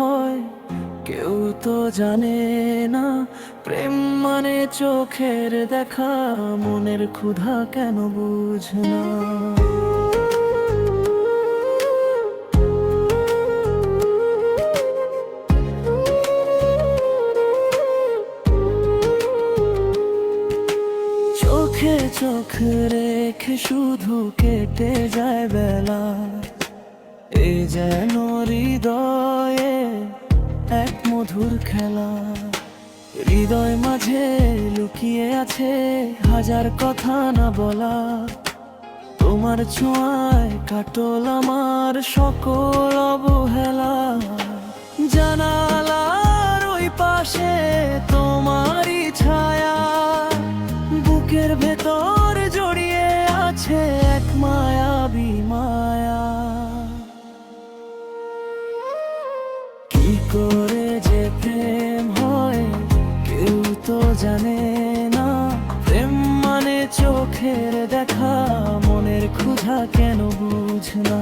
হয় কেউ তো জানে না। প্রেম মানে চোখের দেখা, মনের ক্ষুধা কেন বুঝ না। চোখে চোখ রেখে শুধু কেটে যায় বেলা, এ যেন হৃদয়ে এক মধুর খেলা। হৃদয় মাঝে লুকিয়ে আছে হাজার কথা না বলা। তোমার ছোঁয়ায় কাটল আমার সকল অবহেলা। জানালার ওই পাশে তোমারই ছায়া, বুকের ভেতর জড়িয়ে আছে এক মায়াবী মায়া। কি করে যে প্রেম হয় কেউ তো জানে না। প্রেম মানে চোখের দেখা, মনের ক্ষুধা কেন বুঝ না।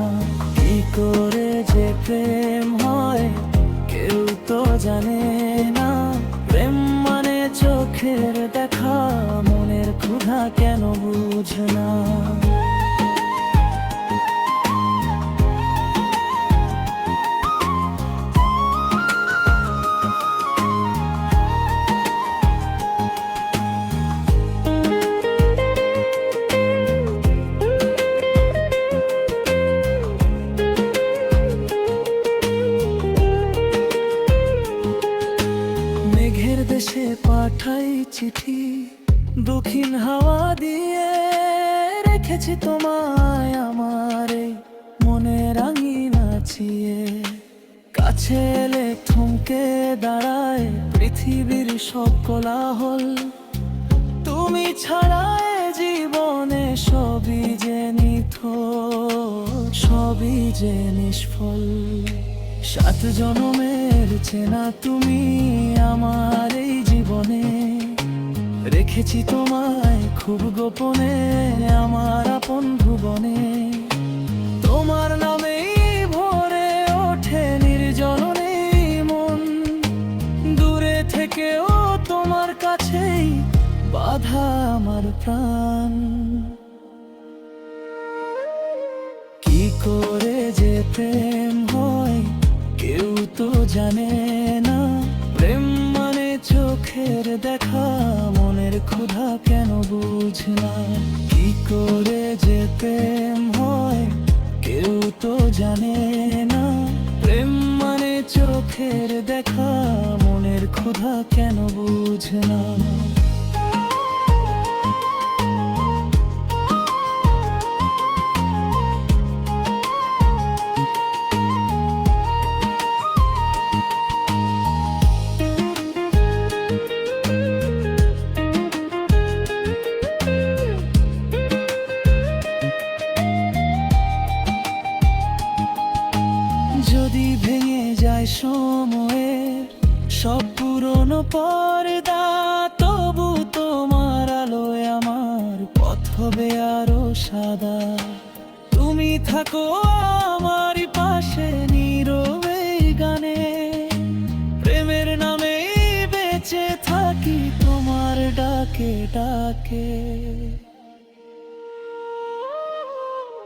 কি করে যে প্রেম হয় কেউ তো জানে না। প্রেম মানে চোখের দেখা, মনের ক্ষুধা কেন বুঝ না। মেঘের দেশে পাঠাই চিঠি, দক্ষিণ হাওয়া দিয়ে রেখেছি তোমায় আমার এই মনে রাঙি নাচিয়ে। কাছে এলে থমকে দাঁড়ায় পৃথিবীর সব কোলাহল। তুমি ছাড়া এ জীবনে সবই যে নিথর, সবই যে নিষ্ফল। 7 জনমের চেনা তুমি আমার এই জীবনে, রেখেছি তোমায় খুব গোপনে আমার আপন ভুবনে। তোমার নামেই ভরে ওঠে নির্জনে মন, দূরে থেকেও তোমার কাছেই বাধা আমার প্রাণ। কি করে যে প্রেম হয় কেউ তো জানে না। প্রেম মানে চোখের দেখা, মনের ক্ষুধা কেন বুঝ না। কি করে যে প্রেম হয় কেউ তো জানে না। প্রেম মানে চোখের দেখা, মনের ক্ষুধা কেন বুঝ না। যদি ভেঙে যায় সময়ের সব পুরনো পর্দা, তবু তোমার আলোয় আমার পথ হবে আরো সাদা। তুমি থাকো আমার পাশে নীরবে গানে, প্রেমের নামে বেঁচে থাকি তোমার ডাকে ডাকে।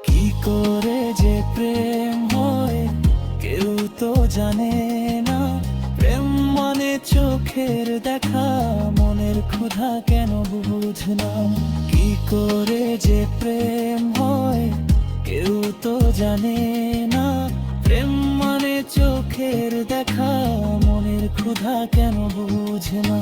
কি করে যে প্রেম হয় কেউ তো জানে না। প্রেম মানে চোখের দেখা, মনের ক্ষুধা কেন বুঝ না। কি করে যে প্রেম হয় কেউ তো জানে না। প্রেম মানে চোখের দেখা, মনের ক্ষুধা কেন বুঝ না।